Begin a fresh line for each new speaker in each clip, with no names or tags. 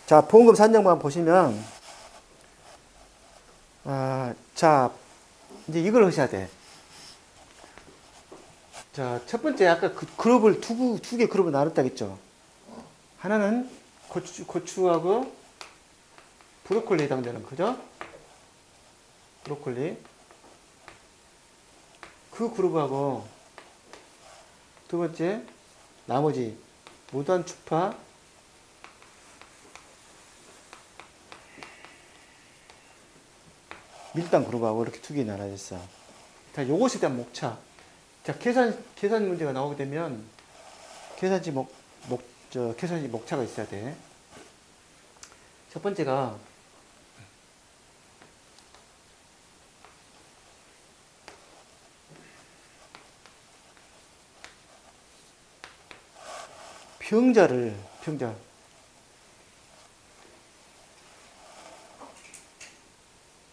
자, 보험금 산정만 보시면, 자, 이제 이걸 하셔야 돼. 자, 첫 번째 아까 그 그룹을 두 개 그룹을 나눴다겠죠. 하나는 고추하고 브로콜리에 해당되는 그죠? 브로콜리 그 그룹하고 두 번째 나머지 무단 추파 밀당 그룹하고 이렇게 두 개 나눠졌어. 자, 요것에 대한 목차. 자, 계산 문제가 나오게 되면 계산지 계산지 목차가 있어야 돼. 첫 번째가 병자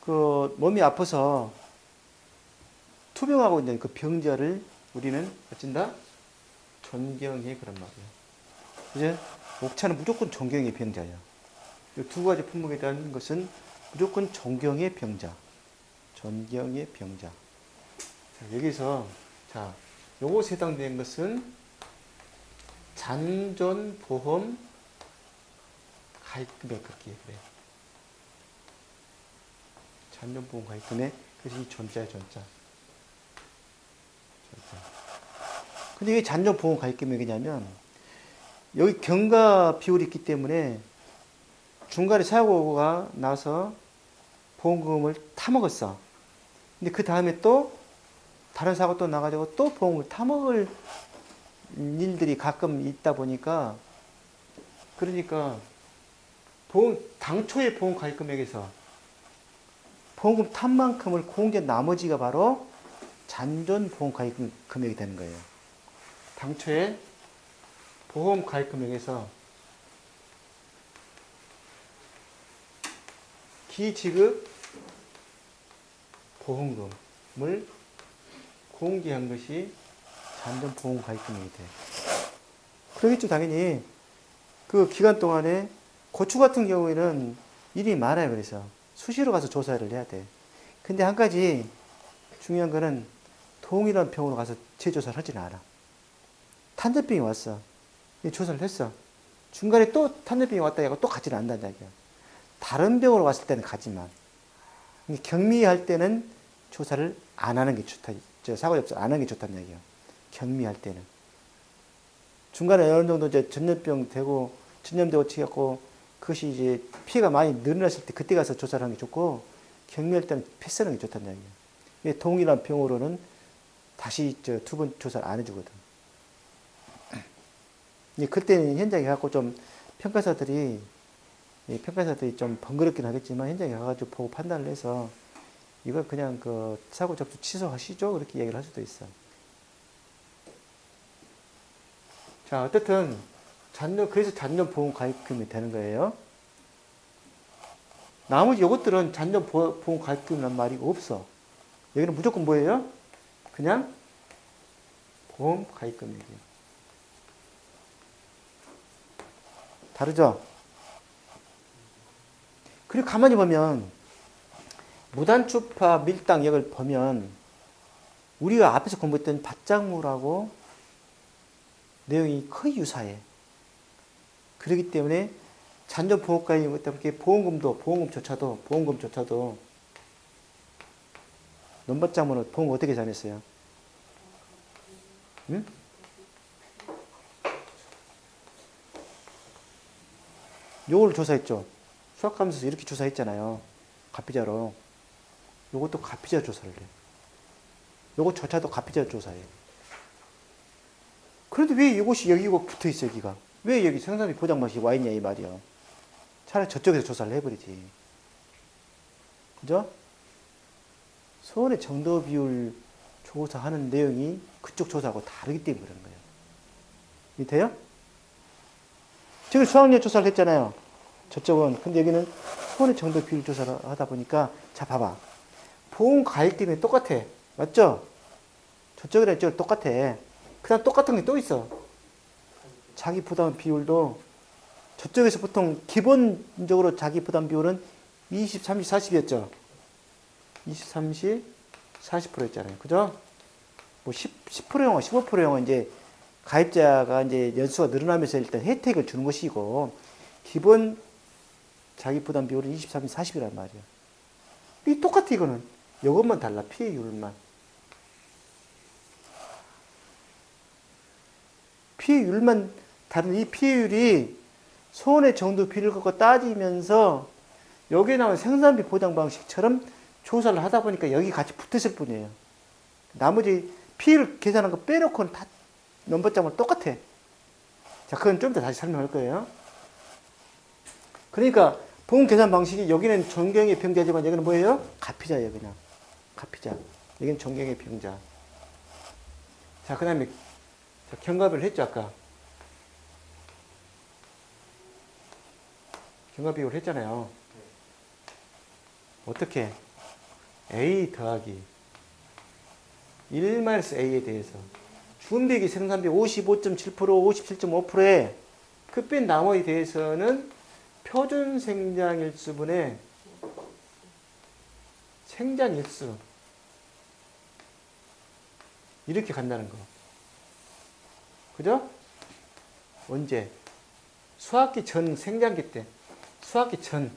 그 몸이 아파서 투병하고 있는 그 병자를 우리는 어쩐다? 존경해 그런 말이야. 이제 목차는 무조건 존경의 병자야. 이 두 가지 품목에 대한 것은 무조건 존경의 병자. 존경의 병자. 자, 여기서 자, 요것에 해당되는 것은 잔존보험 가입금액 그렇게 그래. 잔존보험 가입금액 그래서 이 존자야 존자. 근데 왜 잔존보험 가입금액이냐면 여기 경과 비율이 있기 때문에 중간에 사고가 나서 보험금을 타먹었어. 근데 그 다음에 또 다른 사고 또 나가지고 또 보험을 타먹을 일들이 가끔 있다 보니까 그러니까 당초의 보험 가입 금액에서 보험금 탄 만큼을 공제한 나머지가 바로 잔존 보험 가입 금액이 되는 거예요. 당초에 보험 가입 금액에서 기지급 보험금을 공개한 것이 잔존 보험 가입 금액이 돼. 그러겠죠, 당연히. 그 기간 동안에 고추 같은 경우에는 일이 많아요. 그래서 수시로 가서 조사를 해야 돼. 근데 한 가지 중요한 거는 동일한 병으로 가서 재조사를 하지는 않아. 탄저병이 왔어. 조사를 했어. 중간에 또 탄저병이 왔다 해고 또 가지는 않는다는 얘기야. 다른 병으로 갔을 때는 가지만. 경미할 때는 조사를 안 하는 게 좋다. 사고 접수 안 하는 게 좋다는 얘기야. 경미할 때는. 중간에 어느 정도 이제 전염되고 치갖고 그것이 이제 피해가 많이 늘어났을 때 그때 가서 조사를 하는 게 좋고 경미할 때는 패스하는 게 좋다는 얘기야. 동일한 병으로는 다시 두 번 조사를 안 해주거든. 그때는 현장에 가고 좀 평가사들이 좀 번거롭긴 하겠지만 현장에 가가지고 보고 판단을 해서 이걸 그냥 그 사고 접수 취소하시죠 그렇게 얘기를 할 수도 있어. 자, 어쨌든 그래서 잔존 보험 가입금이 되는 거예요. 나머지 요것들은 잔존 보험 가입금이란 말이 없어. 여기는 무조건 뭐예요? 그냥 보험 가입금이에요. 다르죠? 그리고 가만히 보면 무단추파 밀당역을 보면 우리가 앞에서 공부했던 밭작물하고 내용이 거의 유사해. 그렇기 때문에 잔존 보험가입 때문에 보험금조차도 논밭작물은 보험 어떻게 잘했어요? 응? 요걸 조사했죠. 수학하면서 이렇게 조사했잖아요. 가피자로. 요것도 가피자 조사를 해. 요것조차도 가피자 조사해. 그런데 왜 이것이 여기고 붙어 있어, 여기가? 왜 여기 생산비 보장맛이 와 있냐, 이 말이야. 차라리 저쪽에서 조사를 해버리지. 그죠? 손해 정도 비율 조사하는 내용이 그쪽 조사하고 다르기 때문에 그런 거예요. 이해돼요? 지금 수학력 조사를 했잖아요. 저쪽은. 근데 여기는 손해 정도 비율 조사를 하다 보니까, 자, 봐봐. 보험 가입 때문에 똑같아. 맞죠? 저쪽이랑 이쪽이랑 똑같아. 그 다음 똑같은 게 또 있어. 자기 부담 비율도 저쪽에서 보통 기본적으로 자기 부담 비율은 20, 30, 40이었죠. 20, 30, 40%였잖아요. 그죠? 뭐 10% 영어, 15% 영어 이제 가입자가 이제 연수가 늘어나면서 일단 혜택을 주는 것이고, 기본 자기 부담 비율은 20, 30, 40이란 말이에요. 이 똑같아, 이거는. 이것만 달라, 피해율만. 피해율만 다른 이 피해율이 손해 정도 비를 갖고 따지면서 여기에 나온 생산비 보장 방식처럼 조사를 하다 보니까 여기 같이 붙었을 뿐이에요. 나머지 피해를 계산한 거 빼놓고는 다 넘버장은 똑같아. 자, 그건 좀 더 다시 설명할 거예요. 그러니까 보험 계산 방식이 여기는 존경의 병자지만 여기는 뭐예요? 가피자예요, 그냥. 가피자. 여기는 존경의 병자. 자, 그 다음에 경과비를 했죠, 아까. 경과비율 했잖아요. 어떻게? A 더하기 1-A에 대해서 준비기 생산비 55.7%, 57.5%에 그 뺀 나머지에 대해서는 표준 생장일수분의 생장일수 이렇게 간다는 거. 그죠? 언제? 수학기 전 생장기 때. 수학기 전.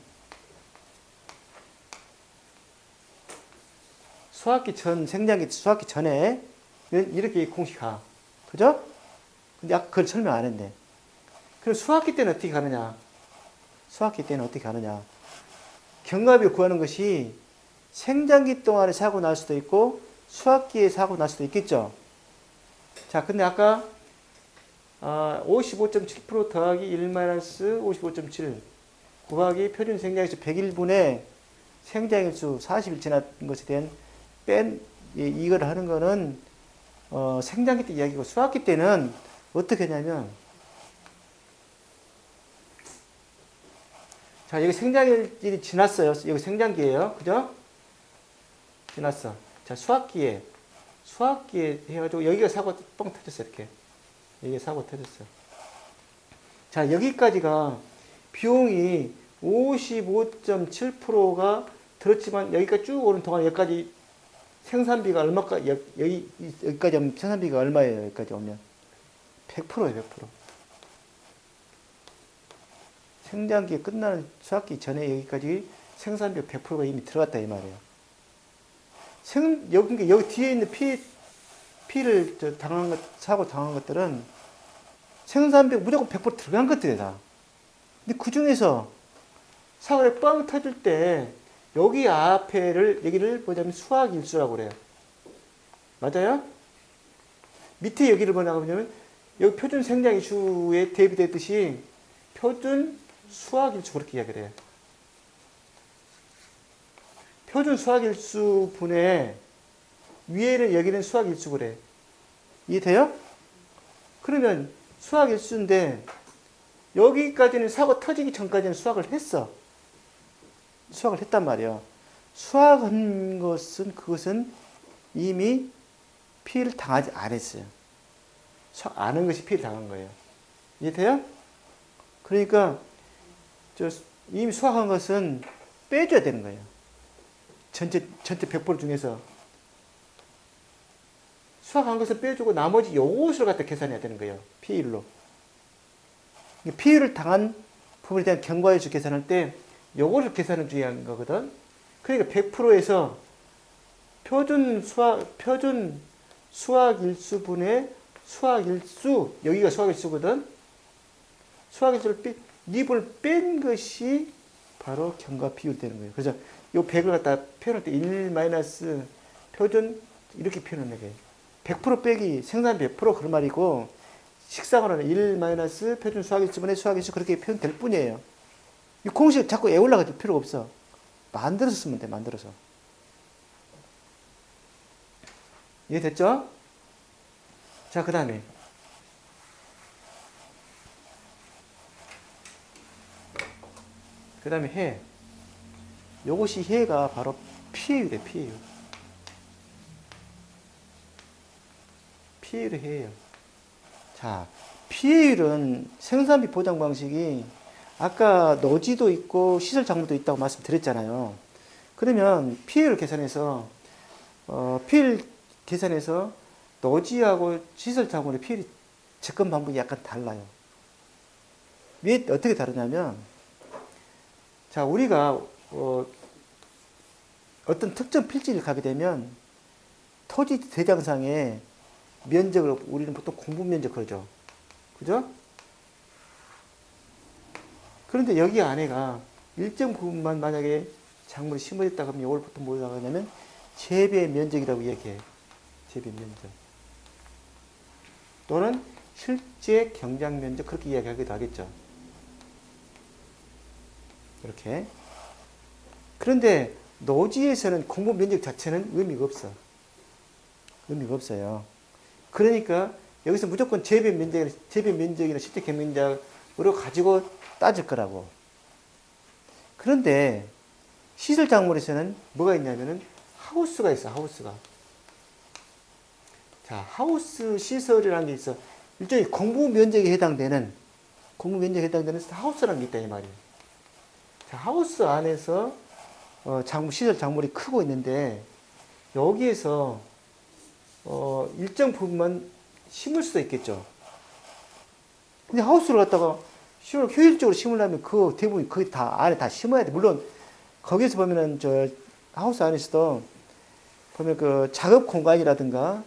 수학기 전 생장기, 수학기 전에 이렇게 공식 가. 그죠? 근데 아까 그걸 설명 안 했네. 그럼 수학기 때는 어떻게 가느냐? 수학기 때는 어떻게 가느냐? 경과비 구하는 것이 생장기 동안에 사고 날 수도 있고 수학기에 사고 날 수도 있겠죠. 자, 근데 아까 55.7% 더하기 1-55.7 곱하기 표준 생장일수 101분의 생장일수 40일 지난 것에 대한 이걸 하는 거는 생장기 때 이야기고 수학기 때는 어떻게 하냐면 자, 여기 생장일이 지났어요. 여기 생장기예요. 그죠? 지났어. 자, 수학기에 해가지고 여기가 사고 뻥 터졌어. 이렇게. 여기가 사고 터졌어. 자, 여기까지가 비용이 55.7%가 들었지만 여기까지 쭉 오는 동안 여기까지 생산비가 여기까지 오면 생산비가 얼마예요? 여기까지 오면 100%예요. 100%. 생장기 끝나는 수학기 전에 여기까지 생산비 100%가 이미 들어갔다 이 말이에요. 여기 뒤에 있는 피를 사고 당한 것들은 생산비 무조건 100% 들어간 것들이다. 근데 그 중에서 사고에 빵 터질 때 여기 여기를 보자면 수학일수라고 그래요. 맞아요? 밑에 여기를 뭐라고 하냐면 여기 표준 생장일수에 대비되듯이 표준 수학일수 그렇게 이야기를 해요. 표준 수학일수 분의 위에는 여기는 수학일수 그래. 이해돼요? 그러면 수학일수인데 여기까지는 사고 터지기 전까지는 수학을 했어. 수학을 했단 말이에요. 수학한 것은 그것은 이미 피해를 당하지 않았어요. 아는 것이 피해를 당한 거예요. 이해돼요? 그러니까 이미 수학한 것은 빼줘야 되는 거예요. 전체 100% 중에서 수학한 것을 빼주고 나머지 요것을 갖다 계산해야 되는 거예요. 피해율로. 피해를 당한 부분에 대한 경과일수 계산할 때 요것을 계산은 중요한 거거든. 그러니까 100%에서 표준 수학일수분의 수학일수, 여기가 수학일수거든. 수학일수를 이분을 뺀 것이 바로 경과 비율 되는 거예요. 그래서 요 100을 갖다 표현할 때 1 마이너스 표준 이렇게 표현하는 거예요. 100% 빼기 생산 100% 그런 말이고 식상으로는 1 마이너스 표준 수학일수분의 수학일수 그렇게 표현될 뿐이에요. 이 공식 자꾸 애올라갈 필요가 없어. 만들어서 쓰면 돼. 만들어서. 이해됐죠? 자, 그 다음에 해. 요것이 해가 바로 피해율이에요. 피해율. 피해율의 해예요. 자, 피해율은 생산비 보장 방식이 아까 노지도 있고 시설 작물도 있다고 말씀드렸잖아요. 그러면 피해율 계산해서 피해율 계산해서 노지하고 시설 작물의 피해율이 접근 방법이 약간 달라요. 왜 어떻게 다르냐면 자 우리가 어떤 특정 필지를 가게 되면 토지 대장상의 면적을 우리는 보통 공분면적 그러죠. 그죠? 그런데 여기 안에가 일정 부분만 만약에 작물이 심어졌다 그러면 이걸 보통 뭐라고 하냐면 재배 면적이라고 이야기해. 재배 면적. 또는 실제 경작 면적 그렇게 이야기하기도 하겠죠. 이렇게. 그런데 노지에서는 공분 면적 자체는 의미가 없어. 의미가 없어요. 그러니까 여기서 무조건 재배 면적이나 실제 경작으로 가지고 따질 거라고. 그런데 시설 작물에서는 뭐가 있냐면은 하우스가 있어, 하우스가. 자, 하우스 시설이라는 게 있어. 일종의 공부 면적에 해당되는 하우스라는 게 있다, 이 말이에요. 자, 하우스 안에서 시설 작물이 크고 있는데 여기에서 일정 부분만 심을 수도 있겠죠. 근데 하우스를 갖다가 효율적으로 심으려면 그 대부분 거의 다 안에 다 심어야 돼. 물론 거기서 보면은 저 하우스 안에서도 보면 그 작업 공간이라든가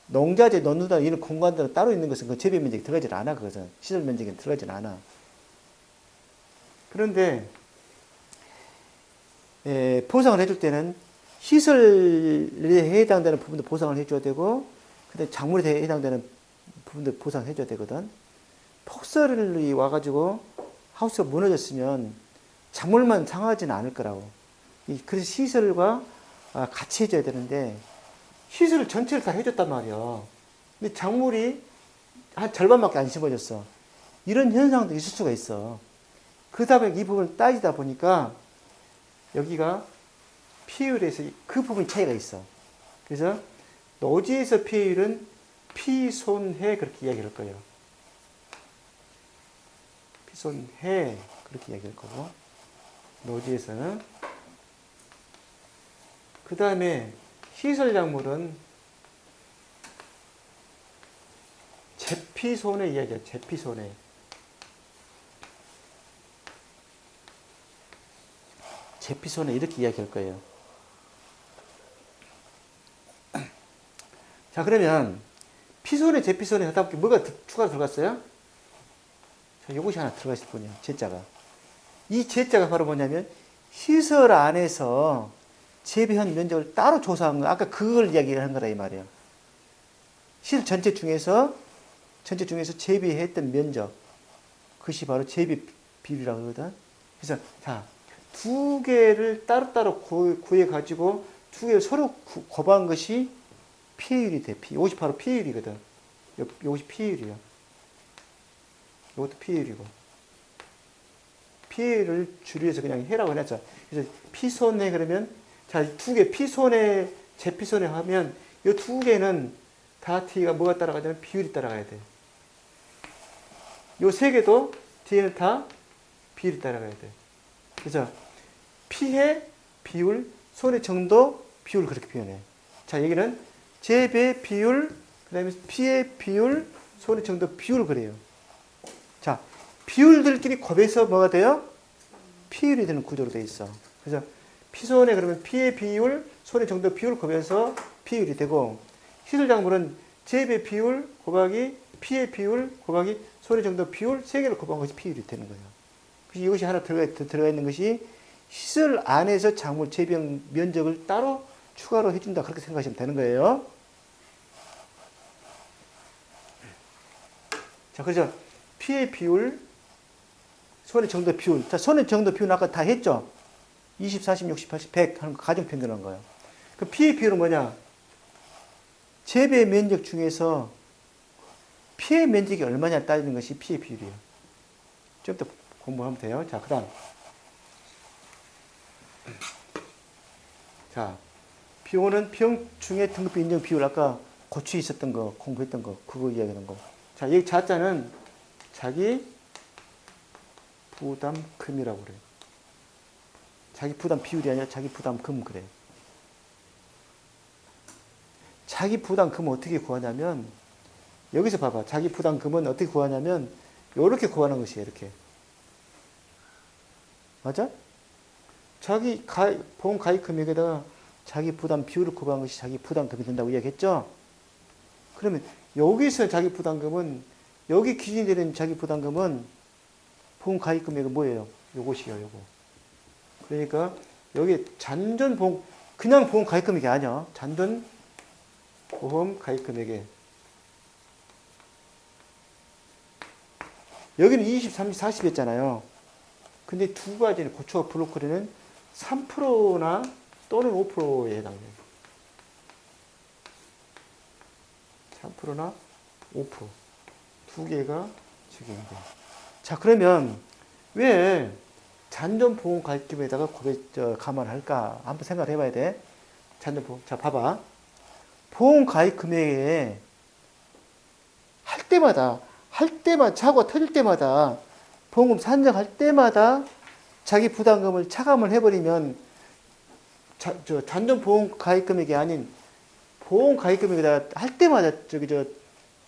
농자재 넣는다 이런 공간들은 따로 있는 것은 그 재배 면적이 들어가질 않아. 그것은 시설 면적이 들어가질 않아. 그런데 보상을 해줄 때는 시설에 해당되는 부분도 보상을 해줘야 되고, 근데 작물에 해당되는 부분도 보상을 해줘야 되거든. 폭설이 와가지고 하우스가 무너졌으면 작물만 상하지는 않을 거라고. 그래서 시설과 같이 해줘야 되는데 시설을 전체를 다 해줬단 말이야. 근데 작물이 한 절반밖에 안 심어졌어. 이런 현상도 있을 수가 있어. 그 다음에 이 부분을 따지다 보니까 여기가 피해율에서 그 부분 차이가 있어. 그래서 노지에서 피해율은 피손해 그렇게 이야기할 거예요. 피손해 그렇게 이야기할 거고 노지에서는 그 다음에 시설 작물은 재피손해 이야기야. 재피손해. 재피손해 이렇게 이야기할 거예요. 자 그러면 피손해 재피손해 하다 보니 뭐가 추가로 들어갔어요? 자, 이것이 하나 들어가 있을 뿐이야. 제자가. 이 제자가 바로 뭐냐면 시설 안에서 재배한 면적을 따로 조사한 거. 아까 그걸 이야기를 한 거라 이 말이에요. 시설 전체 중에서 재배했던 면적. 그것이 바로 재배 비율이라고 하거든. 그래서 자, 두 개를 따로따로 구해 가지고 두 개를 서로 곱한 것이 피해율이 돼. 이것이 바로 피해율이거든. 이것이 피해율이야. 이것도 피해율이고. 피해율을 줄여서 그냥 해라고 해놨죠. 그래서 피손해 그러면 자, 두 개 피손해, 재피손해 하면 이 두 개는 다 뒤가 뭐가 따라가냐면 비율이 따라가야 돼. 이 세 개도 뒤에는 다 비율이 따라가야 돼. 그래서 피해, 비율, 손해 정도, 비율을 그렇게 표현해. 자, 여기는 재배 비율, 그 다음에 피해 비율, 손해 정도 비율을 그래요. 자, 비율들끼리 곱해서 뭐가 돼요? 피율이 되는 구조로 되어 있어. 그래서 피손해 그러면 피해 비율, 손해 정도 비율 곱해서 피율이 되고, 시설작물은 재배 비율 곱하기 피해 비율 곱하기 손해 정도 비율 세 개를 곱한 것이 피율이 되는 거예요. 그래서 이것이 하나 들어가 있는 것이 시설 안에서 작물 재배 면적을 따로 추가로 해준다. 그렇게 생각하시면 되는 거예요. 자, 그래서 피해 비율, 손해 정도 비율. 자, 손해 정도 비율은 아까 다 했죠? 20, 40, 60, 80, 100 하는 거 가정평균한 거예요. 그 피해 비율은 뭐냐? 재배 면적 중에서 피해 면적이 얼마냐 따지는 것이 피해 비율이에요. 좀 더 공부하면 돼요. 자, 그 다음. 자, 비오는 병충해 등급 인정 비율. 아까 고추 있었던 거, 공부했던 거, 그거 이야기하는 거. 자, 여기 자자는 자기 부담금이라고 그래요. 자기 부담 비율이 아니라 자기 부담금 그래요. 자기 부담금은 어떻게 구하냐면 여기서 봐봐. 자기 부담금은 어떻게 구하냐면 이렇게 구하는 것이에요. 이렇게. 맞아? 자기 보험 가입 금액에다가 자기 부담 비율을 구하는 것이 자기 부담금이 된다고 이야기했죠? 그러면 여기서 자기 부담금은 여기 기준이 되는 자기 부담금은 보험 가입 금액은 뭐예요? 요것이요. 요거. 그러니까 여기 잔존 보험 그냥 보험 가입 금액이 아니야. 잔존 보험 가입 금액에 여기는 20, 30, 40 했잖아요. 근데 두 가지는 고추와 브로콜리는 3%나 또는 5%에 해당돼요. 3%나 5%. 두 개가 적용돼요. 자, 그러면 왜 잔존보험 가입금에다가 감안할까? 한번 생각을 해봐야 돼. 잔존보험. 자, 봐봐. 보험 가입 금액에 할 때마다, 사고가 터질 때마다, 보험금 산정할 때마다 자기 부담금을 차감을 해버리면 잔존보험 가입 금액이 아닌 보험 가입 금액에다 할 때마다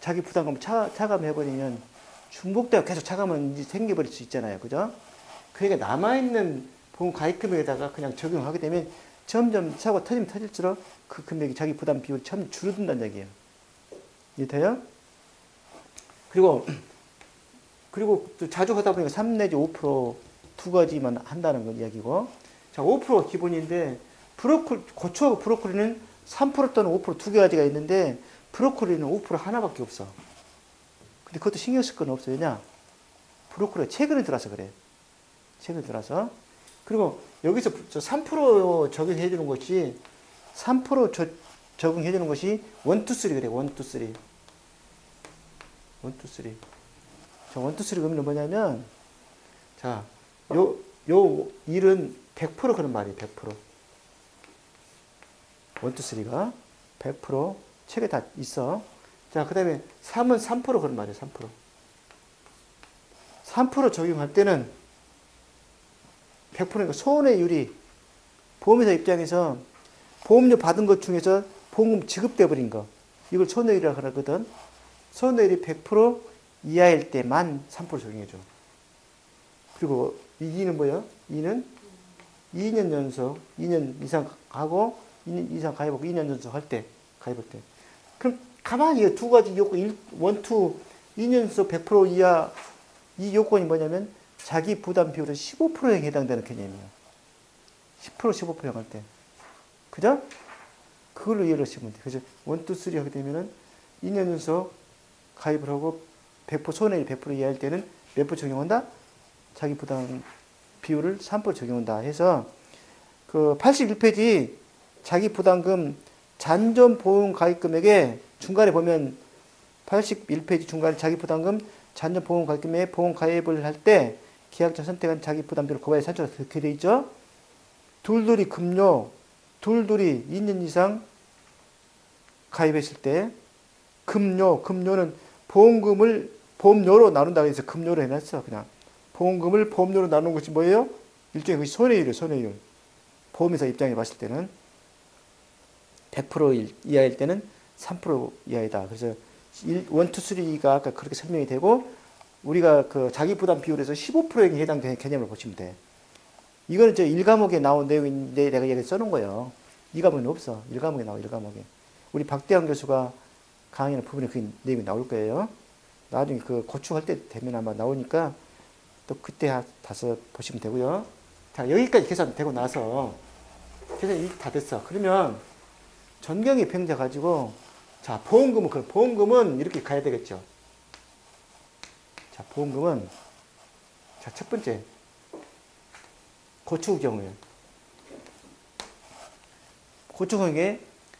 자기 부담금을 차감해버리면 중복되어 계속 차감은 생겨버릴 수 있잖아요. 그죠? 그러니까 남아있는 보험 가입 금액에다가 그냥 적용하게 되면 점점 사고가 터지면 터질수록 그 금액이 자기 부담 비율이 점 줄어든다는 얘기예요. 이해돼요? 그리고 또 자주 하다 보니까 3 내지 5%두 가지만 한다는 건 이야기고. 자, 5% 기본인데, 고추하고 브로콜리는 3% 또는 5%두 가지가 있는데, 브로콜리는 5% 하나밖에 없어. 근데 그것도 신경 쓸 건 없어요. 왜냐? 브로콜리가 최근에 들어서 그래. 최근에 들어서. 그리고 여기서 3% 적용해 주는 것이, 3% 적용해 주는 것이 1, 2, 3 그래. 1, 2, 3. 1, 2, 3. 자, 1, 2, 3 그러면 뭐냐면, 자, 요 일은 100% 그런 말이에요. 100%. 1, 2, 3가 100% 책에 다 있어. 자, 그 다음에 3은 3% 그런 말이에요. 3%. 3% 적용할 때는 100%니까 손해율이 보험회사 입장에서 보험료 받은 것 중에서 보험금 지급돼 버린 거. 이걸 손해율이라고 하거든. 손해율이 100% 이하일 때만 3% 적용해줘. 그리고 2는 뭐야? 2는 2년 연속, 2년 이상 하고, 2년 이상 가입하고, 2년 연속 할 때, 가입할 때. 그럼 가만히 이 두 가지 요건, 1, 2, 2년 연속 100% 이하, 이 요건이 뭐냐면, 자기 부담 비율은 15%에 해당되는 개념이에요. 10%, 15% 할 때. 그죠? 그걸로 이해를 하시면 돼요. 그래서 1, 2, 3 하게 되면은 2년 연속 가입을 하고 100% 손해율 100% 이하일 때는 몇 번 적용한다? 자기 부담 비율을 3% 적용한다 해서 그 81페이지 자기 부담금 잔존 보험 가입 금액에 중간에 보면 81페이지 중간에 자기 부담금 잔존 보험 가입 금액에 보험 가입을 할 때 계약자 선택한 자기 부담 비율을 고발에 산정해서 그렇게 되어 있죠. 둘둘이 급료, 둘둘이 2년 이상 가입했을 때 급료는 보험료로 나눈다고 해서 급료로 해놨어. 그냥 보험금을 보험료로 나누는 것이 뭐예요? 일종의 그것이 손해율이에요. 손해율. 보험회사 입장에 봤을 때는 100% 이하일 때는 3% 이하이다. 그래서 1, 2, 3가 아까 그렇게 설명이 되고 우리가 그 자기 부담 비율에서 15%에 해당되는 개념을 보시면 돼. 이거는 저 1과목에 나온 내용인데 내가 여기 써놓은 거예요. 2과목에는 없어. 1과목에 나와. 1과목에. 우리 박대환 교수가 강의하는 부분에 그 내용이 나올 거예요. 나중에 그 고충할 때 되면 아마 나오니까 또 그때 다서 보시면 되고요. 자, 여기까지 계산되고 나서 계산이 다 됐어. 그러면 전경의 병자 가지고 자, 보험금은 이렇게 가야 되겠죠. 자, 보험금은 자, 첫 번째 고추 경우에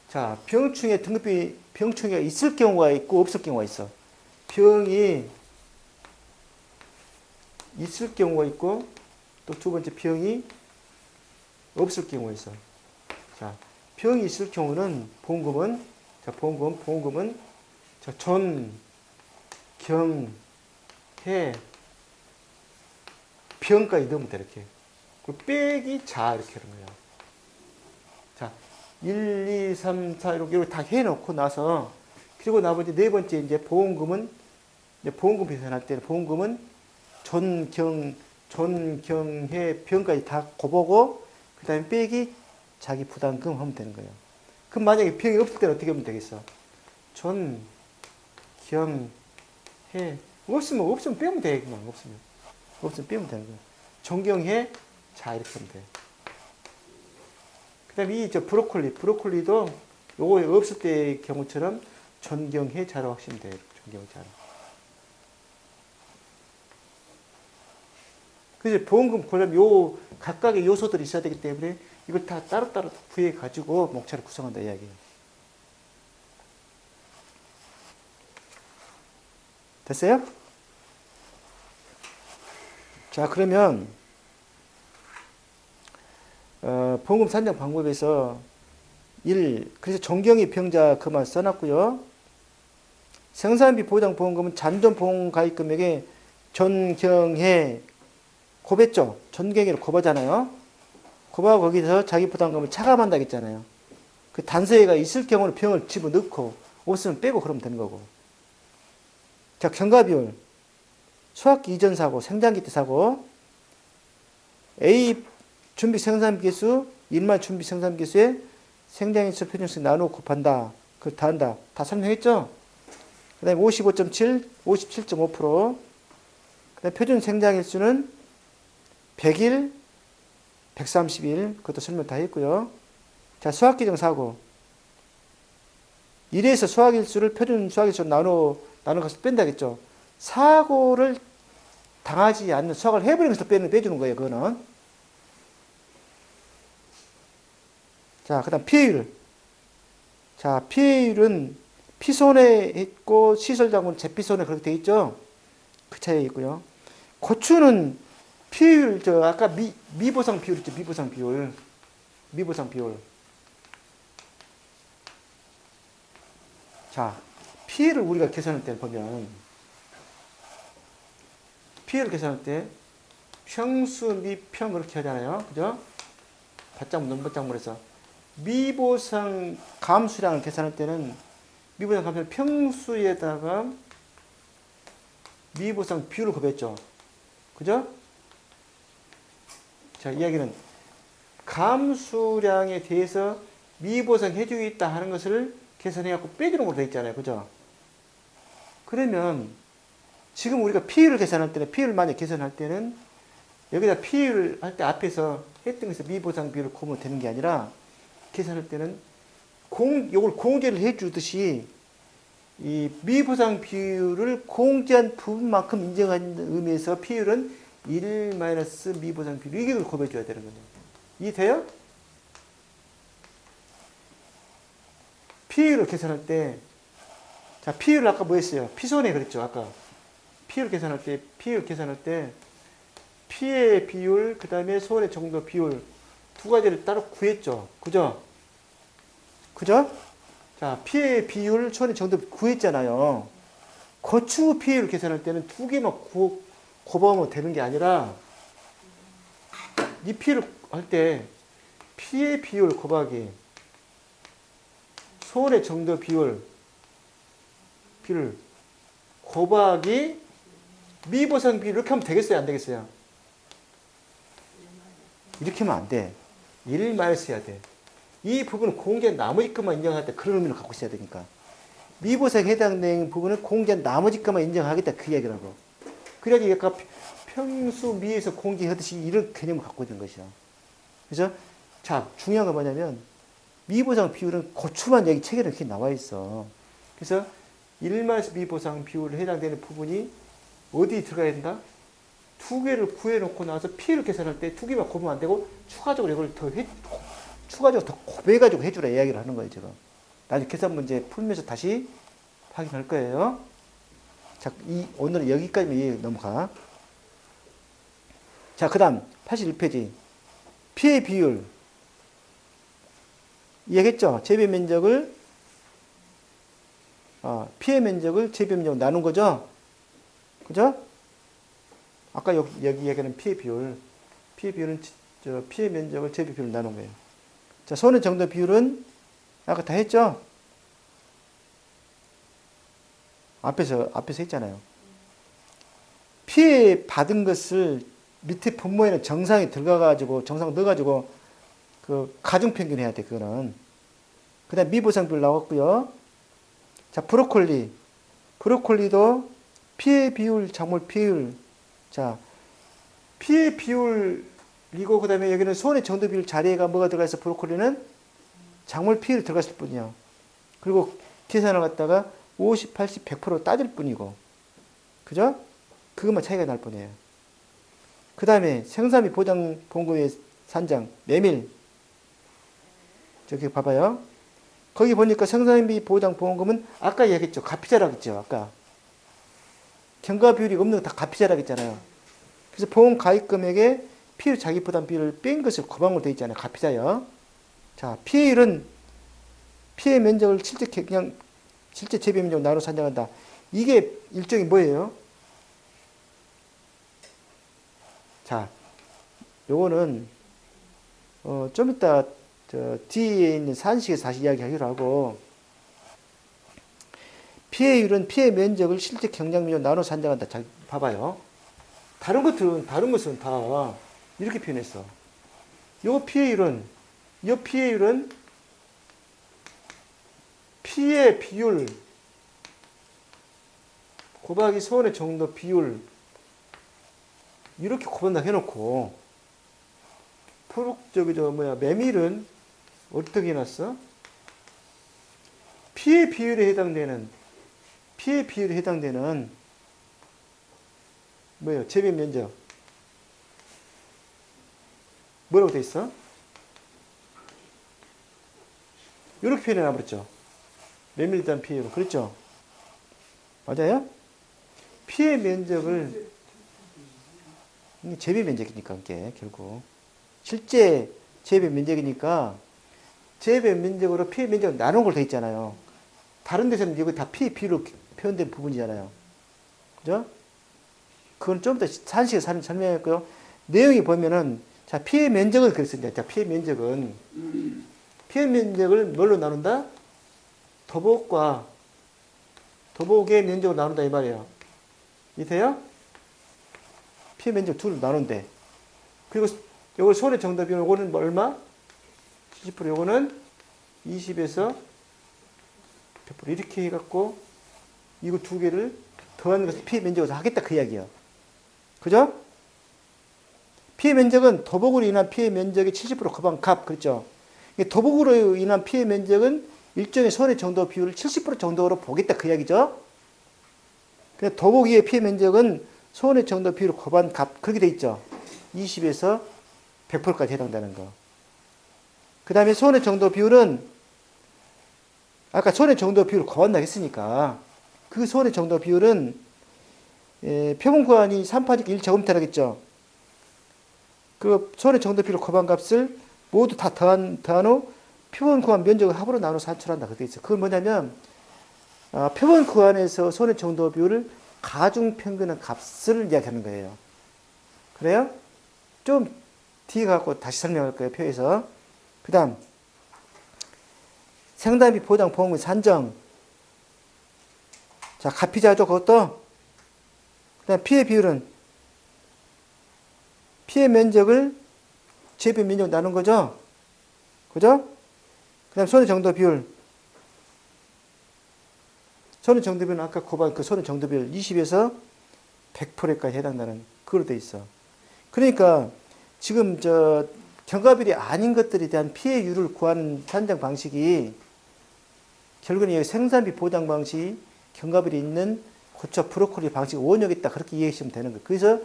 자, 병충해 등급이 병충해가 있을 경우가 있고 없을 경우가 있어. 병이 있을 경우가 있고 또 두 번째 병이 없을 경우가 있어. 자, 병이 있을 경우는 보험금은 자, 전, 경, 해, 병까지 넣으면 돼, 이렇게. 그리고 빼기 자, 이렇게 하는 거예요. 자, 1, 2, 3, 4, 이렇게 다 해놓고 나서, 그리고 나머지 네 번째 이제 보험금은, 이제 보험금 계산할 때는 보험금은 존경해 병까지 다 고보고, 그 다음에 빼기 자기 부담금 하면 되는 거예요. 그럼 만약에 병이 없을 때는 어떻게 하면 되겠어? 존경해. 없으면 빼면 돼. 그냥 없으면 빼면 되는 거예요. 존경해. 자, 이렇게 하면 돼. 그 다음에 브로콜리도 요거 없을 때의 경우처럼 존경해 자로 하시면 돼요. 존경해 자로. 그래서 보험금 고려면 요 각각의 요소들이 있어야 되기 때문에 이걸 다 따로따로 구해 가지고 목차를 구성한다 이야기예요. 됐어요? 자, 그러면 보험금 산정 방법에서 1. 그래서 존경의 병자 그만 써놨고요. 생산비 보장 보험금은 잔존 보험 가입 금액에 존경해 곱했죠. 존경해를 곱하잖아요. 곱하고 거기서 자기 부담금을 차감한다 했잖아요. 그 단서회가 있을 경우는 병을 집어넣고 없으면 빼고 그러면 되는 거고. 자, 경과비율. 소화기 이전 사고, 생장기 때 사고. A 준비 생산비 개수, 일만 준비 생산비 개수에 생장일수 표준수 나누고 곱한다. 그걸 다 한다. 다 설명했죠? 그 다음에 55.7, 57.5%. 그 다음에 표준 생장일수는 100일, 130일. 그것도 설명 다 했고요. 자, 수학기정 사고. 1에서 수학일수를 표준 수학일수로 나눠서 뺀다겠죠. 사고를 당하지 않는, 수학을 해버리는 것도 빼주는 거예요, 그거는. 자, 그 다음 피해율. 자, 피해율은 피손해 있고 시설장군 재피손해 그렇게 돼 있죠. 그 차이가 있고요. 고추는 피해율, 아까 미보상 비율 있죠. 미보상 비율. 자, 피해를 우리가 계산할 때 보면, 피해를 계산할 때 평수 미평 그렇게 하잖아요. 그죠? 받장문, 논받장문에서. 미보상 감수량을 계산할 때는 미보상 감수량 평수에다가 미보상 비율을 곱했죠. 그죠? 자, 이야기는 감수량에 대해서 미보상 해주겠다 하는 것을 계산해갖고 빼주는 걸로 되어 있잖아요. 그죠? 그러면 지금 우리가 피율을 계산할 때는, 피율을 만약 계산할 때는 여기다 피율을 할 때 앞에서 했던 것에서 미보상 비율을 곱으면 되는 게 아니라 계산할 때는 요걸 공제를 해주듯이 이 미보상 비율을 공제한 부분만큼 인정하는 의미에서 피율은 1 마이너스 미보상 비율 이걸 곱해줘야 되는 거죠. 이해돼요? 피율을 계산할 때, 자, 피율을 아까 뭐 했어요? 피손해 그랬죠, 아까. 피율 계산할 때, 피해 비율, 그 다음에 손해 정도 비율, 두 가지를 따로 구했죠. 그죠? 자, 피해 비율, 손해 정도 구했잖아요. 거추 피해를 계산할 때는 두 개만 곱하면 되는 게 아니라, 이 피해를 할 때, 피해 비율 곱하기, 손해 정도 비율 곱하기, 미보상 비율 이렇게 하면 되겠어요? 안 되겠어요? 이렇게 하면 안 돼. 1 마이너스 해야 돼. 이 부분은 공제한 나머지 것만 인정할 때 그런 의미를 갖고 있어야 되니까. 미보상에 해당되는 부분은 공제한 나머지 것만 인정하겠다. 그 이야기라고. 그래야지 약간 평수 미에서 공제하듯이 이런 개념을 갖고 있는 것이야. 그죠? 자, 중요한 건 뭐냐면 미보상 비율은 고추만 여기 책에는 이렇게 나와 있어. 그래서 1 마이너스 미보상 비율에 해당되는 부분이 어디에 들어가야 된다? 두 개를 구해놓고 나서 피해를 계산할 때 두 개만 곱으면 안 되고 추가적으로 이걸 추가적으로 더 곱해가지고 해주라 이야기를 하는 거예요, 지금. 나중에 계산 문제 풀면서 다시 확인할 거예요. 자, 오늘은 여기까지만 넘어가. 자, 그 다음 81페이지. 피해 비율. 이해했죠? 재배 면적을, 피해 면적을 재배 면적으로 나눈 거죠? 그죠? 아까 여기 얘기하는 피해 비율. 피해 비율은 피해 면적을 재배 비율로 나눈 거예요. 자, 손해 정도 비율은 아까 다 했죠? 앞에서 했잖아요. 피해 받은 것을 밑에 분모에는 정상이 들어가가지고, 정상 넣어가지고, 그, 가중평균 해야 돼, 그거는. 그 다음 미보상 비율 나왔고요. 자, 브로콜리도 피해 비율, 작물 비율. 자, 피해 비율이고, 그 다음에 여기는 손해 정도 비율 자리에가 뭐가 들어가 있어? 브로콜리는 작물 피해를 들어갔을 뿐이야. 그리고 계산을 갖다가 50, 80, 100% 따질 뿐이고. 그죠? 그것만 차이가 날 뿐이에요. 그 다음에 생산비 보장 보험금의 산정, 메밀. 저기 봐봐요. 거기 보니까 생산비 보장 보험금은 아까 얘기했죠. 가피자라고 했죠. 아까. 경과 비율이 없는 거 다 가피자라고 했잖아요. 그래서 보험 가입 금액에 피해 자기 부담 비율을 뺀 것을 고방으로 되어 있잖아요. 가피자요. 자, 피해율은 피해 면적을 실제 재배 면적으로 나눠 산정한다. 이게 일종이 뭐예요? 자, 요거는 좀 이따 뒤에 있는 산식에서 다시 이야기하기로 하고, 피해율은 피해 면적을 실제 경작면적으로 나눠 산정한다. 자, 봐봐요. 다른 것은 다 이렇게 표현했어. 요 피해율은 피해 비율 곱하기 손해 정도 비율 이렇게 곱한다 해놓고, 메밀은 어떻게 해놨어? 피해 비율에 해당되는 뭐예요? 재배 면적 뭐라고 돼 있어? 이렇게 표현해 놔버렸죠. 메밀에 대한 피해로. 그렇죠? 맞아요? 피해 면적을 재배 면적이니까 이게 결국 실제 재배 면적이니까 재배 면적으로 피해 면적을 나눈 걸 돼 있잖아요. 다른 데서는 이거 다 피해 비율로 표현된 부분이잖아요. 그죠? 그건 좀 더 산식에서 설명했고요. 내용이 보면은 자, 피해 면적을 그랬습니다. 자, 피해 면적을 뭘로 나눈다? 도복의 면적으로 나눈다 이 말이에요. 이해돼요? 피해 면적 둘로 나눈대. 그리고 요걸 손해 정도 비율 요거는 뭐 얼마? 70% 요거는 20에서 100% 이렇게 해갖고 이거 두 개를 더하는 것을 피해 면적으로 하겠다 그 이야기예요. 그죠? 피해 면적은 도복으로 인한 피해 면적의 70% 곱한 값 그렇죠? 도복으로 인한 피해 면적은 일종의 손해 정도 비율을 70% 정도로 보겠다 그 이야기죠. 그냥 도복 위의 피해 면적은 손해 정도 비율을 곱한 값 그렇게 돼 있죠. 20에서 100%까지 해당되는 거. 그 다음에 손해 정도 비율은 아까 손해 정도 비율을 곱한다 했으니까 그 손해 정도 비율은 표본 구간이 3파니까 1제곱미터라겠죠. 그 손해 정도 비율을 곱한 값을 모두 다 더한 후 표본 구간 면적을 합으로 나눠 산출한다. 그렇게 있어. 그건 뭐냐면 표본 구간에서 손해 정도 비율을 가중 평균한 값을 이야기하는 거예요. 그래요? 좀 뒤에 갖고 다시 설명할 거예요. 표에서. 그 다음 생산비 보장 보험금 산정. 자, 가피자죠. 그것도. 그 다음 피해 비율은 피해 면적을 재배 면적 나눈 거죠. 그죠? 그 다음 손해 정도 비율. 손해 정도 비율은 아까 곱한 그 손해 정도 비율 20에서 100%까지 해당되는 그걸로 돼 있어. 그러니까 지금 경과비율이 아닌 것들에 대한 피해율을 구하는 산정 방식이 결국은 여기 생산비 보장 방식이 경과비율이 있는 고추 브로콜리 방식 원형이있다 그렇게 이해하시면 되는 거예요. 그래서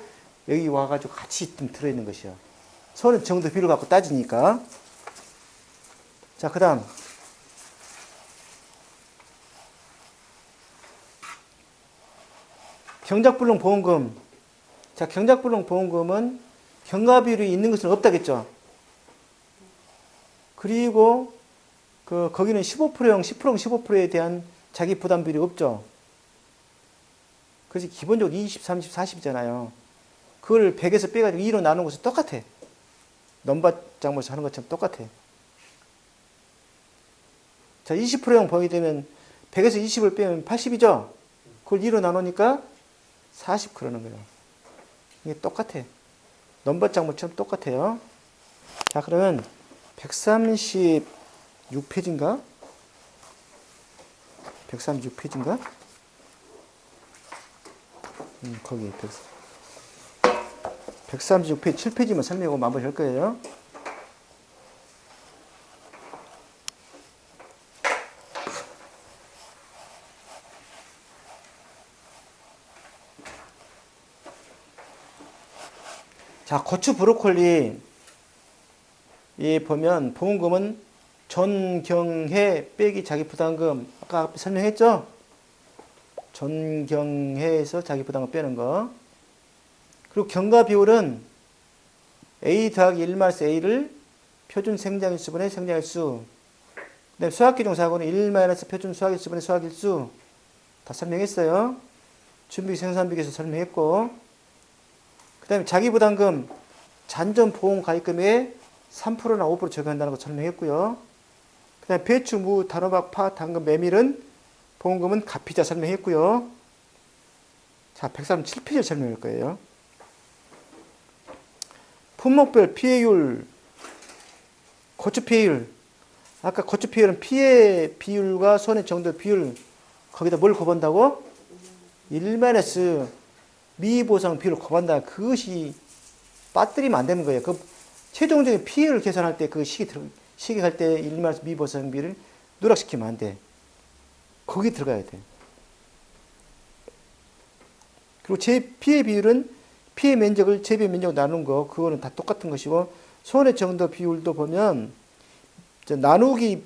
여기 와가지고 같이 좀 들어있는 것이요. 손해 정도 비율을 갖고 따지니까. 자, 그 다음. 경작불능 보험금. 자, 경작불능 보험금은 경과비율이 있는 것은 없다겠죠. 그리고 거기는 15%형, 10%형, 15%에 대한 자기 부담 비율이 없죠. 그래서 기본적으로 20, 30, 40이잖아요. 그걸 100에서 빼가지고 2로 나누는 것은 똑같아. 넘바 작물에서 하는 것처럼 똑같아. 자, 20%형 범위 되면 100에서 20을 빼면 80이죠? 그걸 2로 나누니까 40 그러는 거예요. 이게 똑같아. 넘바 작물처럼 똑같아요. 자, 그러면 136페이지인가? 136페이지인가? 거기 136페이지 7페이지만 설명하고 마무리 할 거예요. 자, 고추 브로콜리 이 보면 보험금은 전경해 빼기 자기 부담금 아까 앞에 설명했죠? 전경해에서 자기 부담금 빼는 거. 그리고 경과 비율은 A 더하기 1 A를 표준 생장일수분의 생장일수. 그다음에 수학기종사고는 1 표준 수학일수분의 수학일수. 다 설명했어요. 준비 생산비에서 설명했고. 그 다음에 자기부담금 잔존보험가입금에 3%나 5% 적용한다는 거 설명했고요. 그 다음에 배추, 무, 단호박, 파, 당근, 메밀은 보험금은 가피자 설명했고요. 자, 137페이지 설명할 거예요. 품목별 피해율, 고추 피해율. 아까 고추 피해율은 피해 비율과 손해 정도 비율. 거기다 뭘 곱한다고? 1 미보상 비율을 곱한다. 그것이 빠뜨리면 안 되는 거예요. 그 최종적인 피해를 계산할 때 그 시기 갈 때 1 미보상 비율을 누락시키면 안 돼. 거기 들어가야 돼. 그리고 제 피해 비율은 피해 면적을 재배 면적으로 나눈 거, 그거는 다 똑같은 것이고, 손해 정도 비율도 보면, 나누기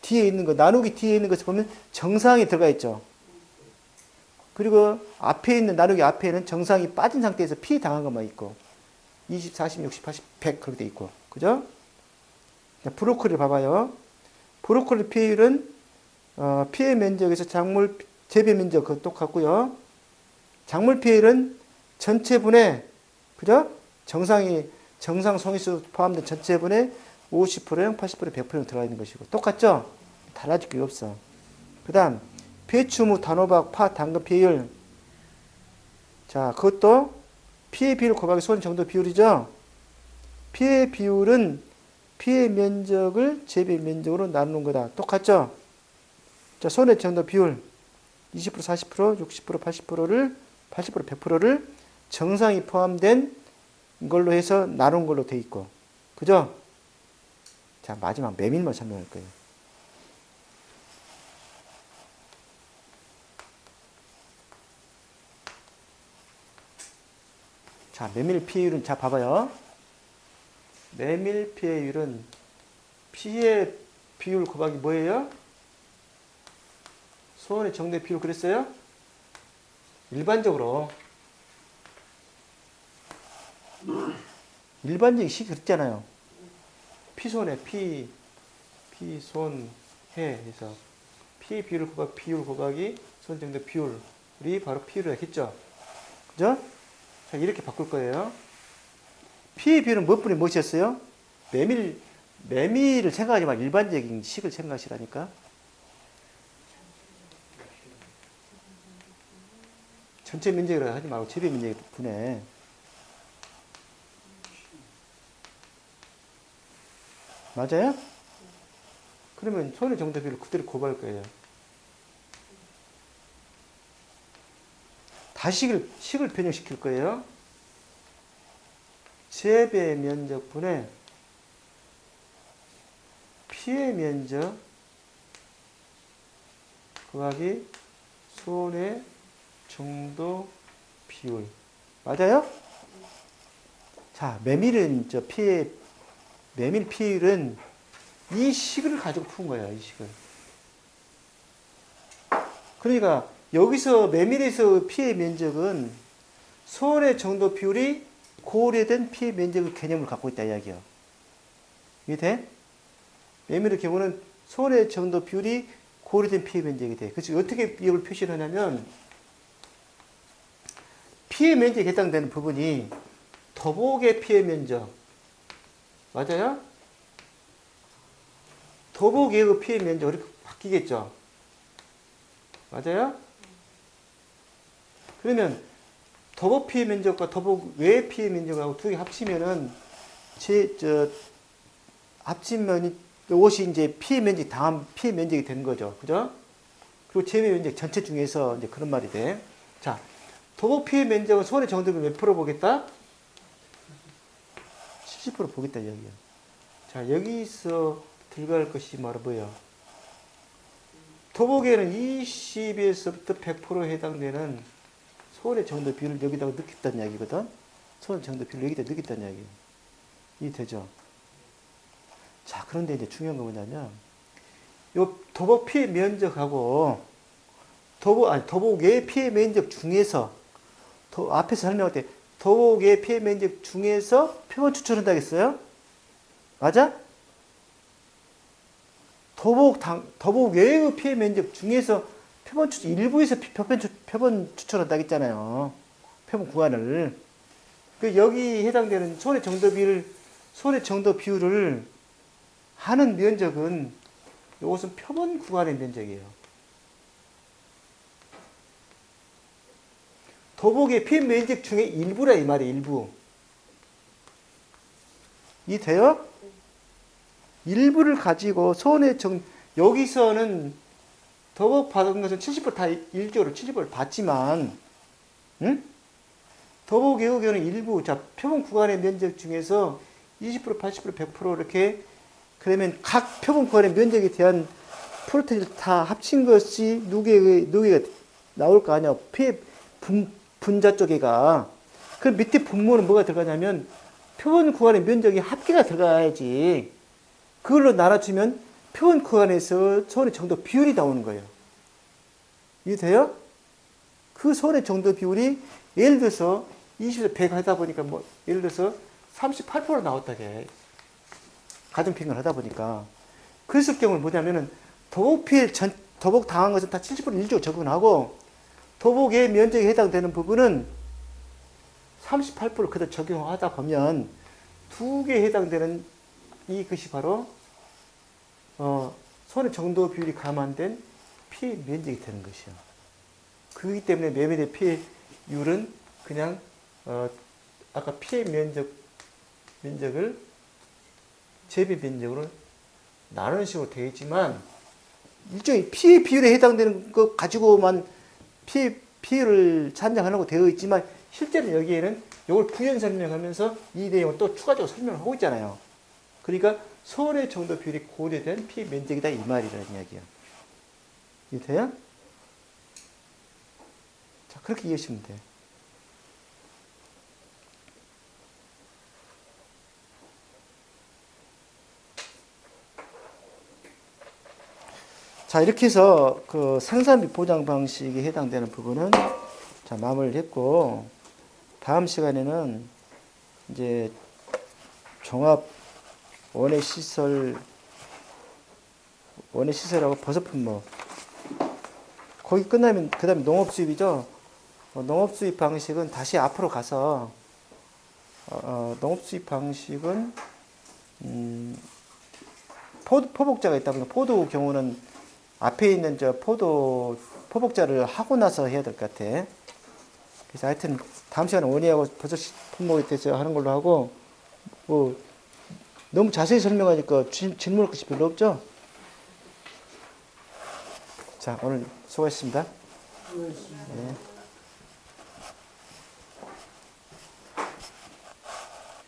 뒤에 있는 것을 보면 정상이 들어가 있죠. 그리고 앞에 있는, 나누기 앞에는 정상이 빠진 상태에서 피해 당한 것만 있고, 20, 40, 60, 80, 100 그렇게 돼 있고. 그죠? 브로콜리 봐봐요. 브로콜리 피해율은, 피해 면적에서 작물 재배 면적, 그거 똑같고요. 작물 피해율은 전체분의, 그죠? 정상 송이수 포함된 전체분의 50%형, 80%, 100% 들어가 있는 것이고. 똑같죠? 달라질 게 없어. 그 다음, 배추, 무, 단호박, 파, 당근 피해율. 자, 그것도 피해 비율 곱하기 손해 정도 비율이죠? 피해 비율은 피해 면적을 재배 면적으로 나누는 거다. 똑같죠? 자, 손해 정도 비율. 20%, 40%, 60%, 80%를 80%, 100%를 정상이 포함된 걸로 해서 나눈 걸로 돼 있고. 그죠? 자, 마지막 메밀만 설명할 거예요. 자, 메밀 피해율은, 자, 봐봐요. 메밀 피해율은 피해 비율 곱하기 뭐예요? 손해 정도 비율 그랬어요? 일반적인 식이 그랬잖아요. 피손해, 피손해 해서 피해 비율 곱하기 손해 정도 비율이 바로 피율이라 했죠. 그죠? 자, 이렇게 바꿀 거예요. 피해 비율은 몇 분의 무엇이었어요? 메밀을 생각하지 말고 일반적인 식을 생각하시라니까. 전체 면적이라 하지 말고 재배 면적이 분해. 맞아요? 그러면 손해 정도 비율을 그대로 곱할 거예요. 다시 식을 변형시킬 거예요. 재배 면적 분의 피해 면적 곱하기 손해 정도 비율. 맞아요? 자, 메밀 피해율은 이 식을 가지고 푼 거예요, 이 식을. 그러니까 여기서 메밀에서 피해 면적은 손해 정도 비율이 고려된 피해 면적의 개념을 갖고 있다 이야기예요. 이해돼? 메밀의 경우는 손해 정도 비율이 고려된 피해 면적이 돼. 그래서 어떻게 이걸 표시를 하냐면 피해 면적에 해당되는 부분이 도복의 피해 면적. 맞아요? 도복 외의 피해 면적 이렇게 바뀌겠죠? 맞아요? 그러면 도복 피해 면적과 도복 외의 피해 면적하고 두 개 합치면은 합치면 이것이 이제 피해 면적 다음 피해 면적이 되는 거죠. 그죠? 그리고 제외 면적 전체 중에서 이제 그런 말이 돼. 자, 도복 피해 면적은 손의 정도를 몇 프로 보겠다? 70% 보겠다, 여기요. 자, 여기서 들어갈 것이 바로 뭐예요? 도복에는 20에서부터 100% 해당되는 손의 정도 비율을 여기다가 넣겠다는 이야기거든? 손의 정도 비율을 여기다 넣겠다는 이야기예요. 이해되죠? 자, 그런데 이제 중요한 건 뭐냐면, 요 도복 피해 면적하고, 도복의 피해 면적 중에서, 앞에서 설명할 때, 도복의 피해 면적 중에서 표본 추출한다 했어요? 맞아? 도복 외의 피해 면적 중에서 표본 추출, 일부에서 표본 추출한다 했잖아요. 표본 구간을. 그 여기 해당되는 손의 정도 비율을 하는 면적은 이것은 표본 구간의 면적이에요. 도복의 피해 면적 중에 일부라 이 말이에요. 일부. 이 돼요? 일부를 가지고 여기서는 도복 받은 것은 70%다 일조를 70%를 받지만, 응? 도복의 의견은 일부, 자, 표본 구간의 면적 중에서 20%, 80%, 100% 이렇게, 그러면 각 표본 구간의 면적에 대한 프로테인을 다 합친 것이 누계가 나올 거 아니야. 분자 쪽에가. 그 밑에 분모는 뭐가 들어가냐면, 표본 구간의 면적이 합계가 들어가야지. 그걸로 나눠주면 표본 구간에서 손의 정도 비율이 나오는 거예요. 이해돼요? 그 손의 정도 비율이 예를 들어서 20에서 100 하다 보니까 예를 들어서 38% 나왔다게. 가정평균을 하다 보니까. 그랬을 경우는 뭐냐면은 도복 당한 것은 다 70% 일조 적용하고 도복의 면적에 해당되는 부분은 38% 그대로 적용하다 보면 두 개에 해당되는 이것이 바로 손의 정도 비율이 감안된 피해 면적이 되는 것이요. 그렇기 때문에 매매대 피해율은 그냥 아까 피해 면적을 재배 면적으로 나누는 식으로 되어 있지만 일종의 피해 비율에 해당되는 것 가지고만 피해를 산정하려고 되어 있지만 실제로 여기에는 이걸 부연 설명하면서 이 내용을 또 추가적으로 설명을 하고 있잖아요. 그러니까 손의 정도 비율이 고려된 피해 면적이다 이 말이라는 이야기야. 이해돼요? 자, 그렇게 이해하시면 돼요. 자, 이렇게 해서 그 생산비 보장 방식에 해당되는 부분은 자, 마무리를 했고, 다음 시간에는 이제 종합 원예 시설하고 버섯 품목. 거기 끝나면 그 다음에 농업 수입이죠. 농업 수입 방식은 다시 앞으로 가서 농업 수입 방식은 포복자가 있다 보니까 포도 경우는 앞에 있는 포복자를 하고 나서 해야 될 것 같아. 그래서 하여튼 다음 시간에 원예하고 버섯 품목에 대해서 하는 걸로 하고 너무 자세히 설명하니까 질문할 것이 별로 없죠? 자, 오늘 수고하셨습니다.
수고하셨습니다.
네.